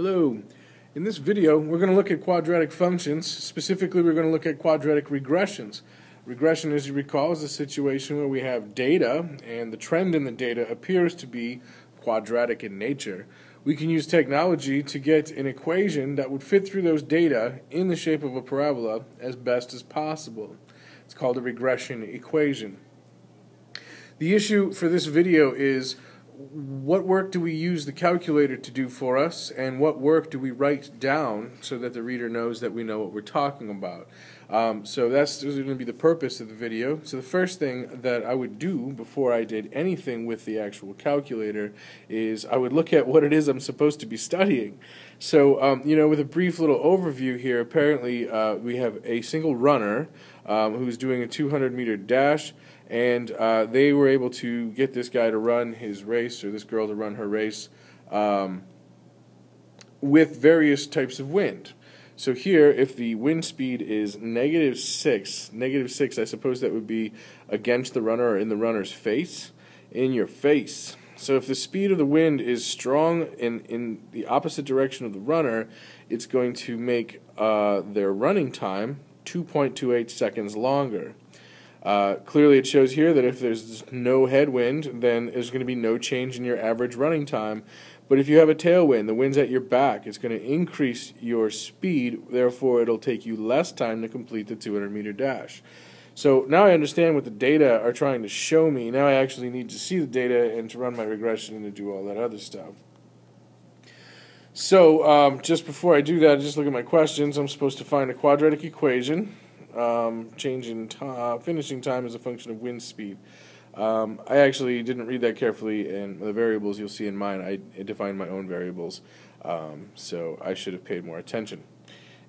Hello. In this video, we're going to look at quadratic functions. Specifically, we're going to look at quadratic regressions. Regression, as you recall, is a situation where we have data, and the trend in the data appears to be quadratic in nature. We can use technology to get an equation that would fit through those data in the shape of a parabola as best as possible. It's called a regression equation. The issue for this video is what work do we use the calculator to do for us, and what work do we write down so that the reader knows that we know what we're talking about. So that's going to be the purpose of the video. So the first thing that I would do before I did anything with the actual calculator is I would look at what it is I'm supposed to be studying. So, with a brief little overview here, apparently we have a single runner who's doing a 200-meter dash, and they were able to get this guy to run his race, or this girl to run her race, with various types of wind. So here, if the wind speed is -6, I suppose that would be against the runner or in the runner's face, in your face. So if the speed of the wind is strong in the opposite direction of the runner, it's going to make their running time 2.28 seconds longer. Clearly it shows here that if there's no headwind, then there's going to be no change in your average running time. But if you have a tailwind, the wind's at your back, it's going to increase your speed, therefore it'll take you less time to complete the 200-meter dash. So now I understand what the data are trying to show me. Now I actually need to see the data and to run my regression and to do all that other stuff. So just before I do that, just look at my questions. I'm supposed to find a quadratic equation. Finishing time as a function of wind speed. I actually didn't read that carefully, and the variables you'll see in mine, I defined my own variables, so I should have paid more attention.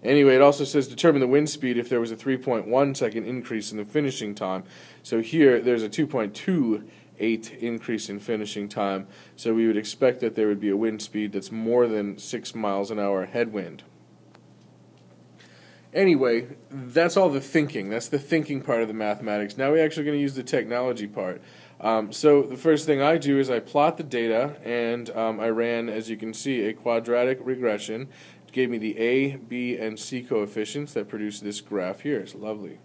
Anyway, it also says determine the wind speed if there was a 3.1 second increase in the finishing time. So here there's a 2.28 increase in finishing time, so we would expect that there would be a wind speed that's more than 6 miles an hour headwind. Anyway, that's all the thinking. That's the thinking part of the mathematics. Now we're actually going to use the technology part. So the first thing I do is I plot the data, and I ran, as you can see, a quadratic regression. It gave me the A, B, and C coefficients that produced this graph here. It's lovely.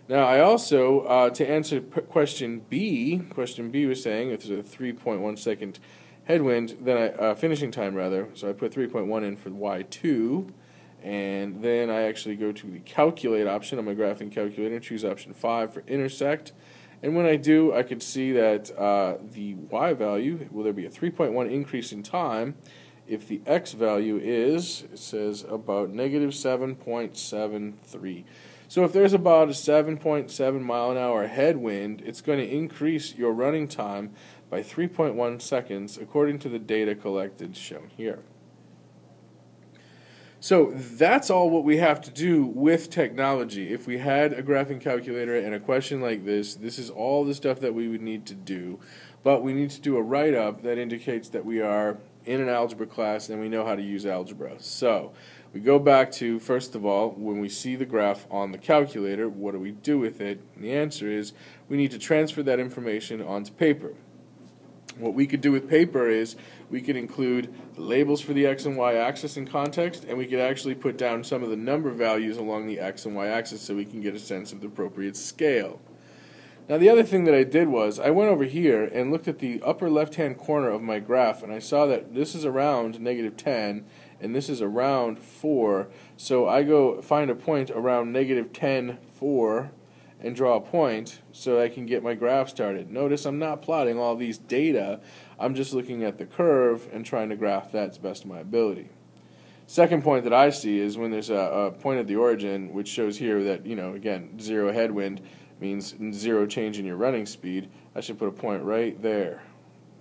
Now I also, to answer question B was saying if there's a 3.1 second headwind, then finishing time rather, so I put 3.1 in for Y2. And then I actually go to the calculate option on my graphing calculator, choose option 5 for intersect. And when I do, I could see that the y value, will there be a 3.1 increase in time if the x value is, it says, about -7.73. So if there's about a 7.7 mile an hour headwind, it's going to increase your running time by 3.1 seconds according to the data collected shown here. So that's all what we have to do with technology. If we had a graphing calculator and a question like this is all the stuff that we would need to do. But we need to do a write-up that indicates that we are in an algebra class and we know how to use algebra. So we go back to, first of all, when we see the graph on the calculator, what do we do with it? And the answer is we need to transfer that information onto paper. What we could do with paper is we could include the labels for the x and y axis in context, and we could actually put down some of the number values along the x and y axis so we can get a sense of the appropriate scale. Now the other thing that I did was I went over here and looked at the upper left-hand corner of my graph, and I saw that this is around -10 and this is around 4, so I go find a point around -10, 4, and draw a point so I can get my graph started. Notice I'm not plotting all these data, I'm just looking at the curve and trying to graph that to the best of my ability. Second point that I see is when there's a point at the origin, which shows here that, again, 0 headwind means 0 change in your running speed. I should put a point right there.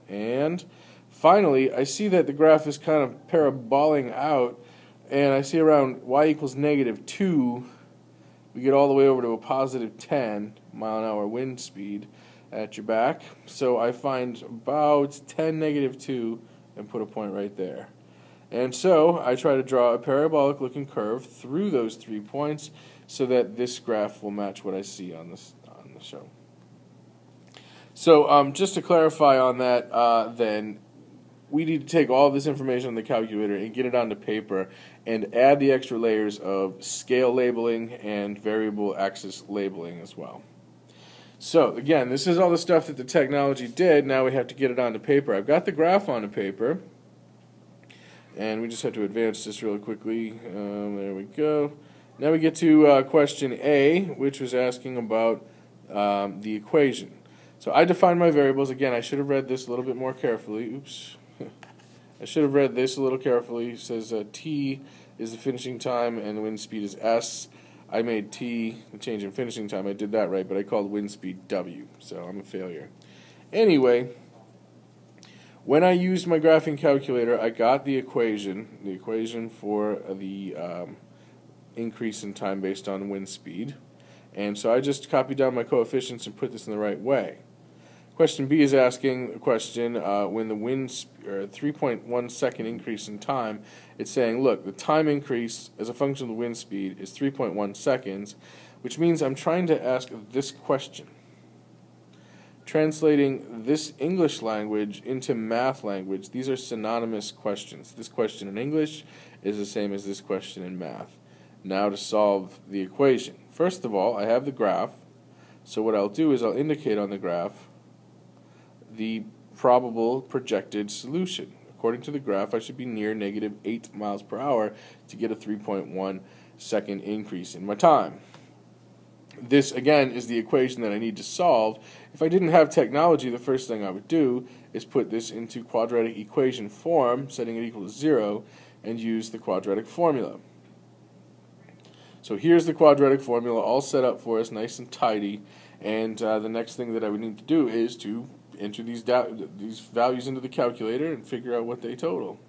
And finally, I see that the graph is kind of paraboling out, and I see around y equals -2, we get all the way over to a +10 mile an hour wind speed at your back. So I find about 10 -2 and put a point right there. And so I try to draw a parabolic looking curve through those 3 points so that this graph will match what I see on the show. So just to clarify on that, then we need to take all this information on the calculator and get it onto paper and add the extra layers of scale labeling and variable axis labeling as well. So again, this is all the stuff that the technology did. Now we have to get it onto paper. I've got the graph onto paper, and we just have to advance this really quickly. There we go. Now we get to question A, which was asking about the equation. So I defined my variables. Again, I should have read this a little bit more carefully. Oops. I should have read this a little carefully. It says T is the finishing time and the wind speed is S. I made T the change in finishing time. I did that right, but I called wind speed W, so I'm a failure. Anyway, when I used my graphing calculator, I got the equation for the increase in time based on wind speed. And so I just copied down my coefficients and put this in the right way. Question B is asking a question when the wind 3.1 second increase in time. It's saying, look, the time increase as a function of the wind speed is 3.1 seconds, which means I'm trying to ask this question. Translating this English language into math language, these are synonymous questions. This question in English is the same as this question in math. Now to solve the equation. First of all, I have the graph, so what I'll do is I'll indicate on the graph the probable projected solution. According to the graph, I should be near negative 8 miles per hour to get a 3.1 second increase in my time. This, again, is the equation that I need to solve. If I didn't have technology, the first thing I would do is put this into quadratic equation form, setting it equal to 0, and use the quadratic formula. So here's the quadratic formula all set up for us, nice and tidy, and the next thing that I would need to do is to enter these values into the calculator and figure out what they total.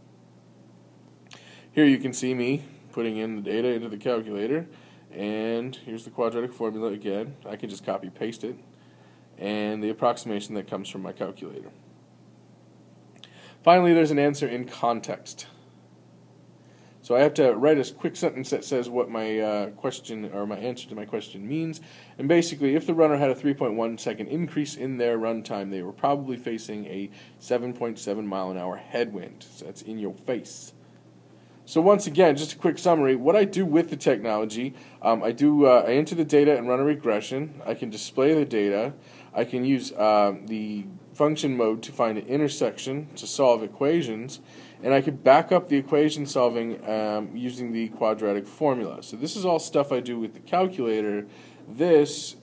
Here you can see me putting in the data into the calculator, and here's the quadratic formula again. I can just copy paste it, and the approximation that comes from my calculator. Finally, there's an answer in context. So I have to write a quick sentence that says what my question or my answer to my question means. And basically, if the runner had a 3.1 second increase in their run time, they were probably facing a 7.7 mile an hour headwind. So that's in your face. So once again, just a quick summary. What I do with the technology, I enter the data and run a regression. I can display the data. I can use the function mode to find an intersection to solve equations. And I could back up the equation solving using the quadratic formula. So this is all stuff I do with the calculator. This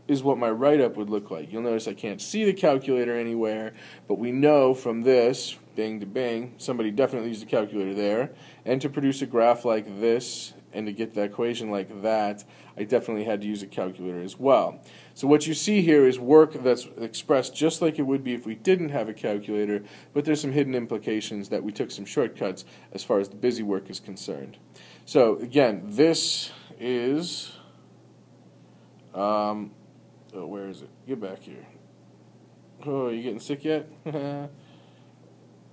is what my write-up would look like. You'll notice I can't see the calculator anywhere, but we know from this, bang to bang, somebody definitely used a calculator there. And to produce a graph like this and to get the equation like that, I definitely had to use a calculator as well. So what you see here is work that's expressed just like it would be if we didn't have a calculator, but there's some hidden implications that we took some shortcuts as far as the busy work is concerned. So again, this is, oh, where is it? Get back here. Oh, are you getting sick yet?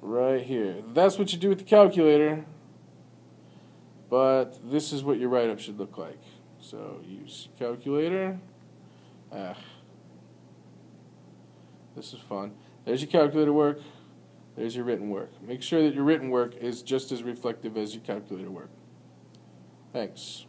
Right here. That's what you do with the calculator, but this is what your write-up should look like. So use calculator. This is fun. There's your calculator work. There's your written work. Make sure that your written work is just as reflective as your calculator work. Thanks.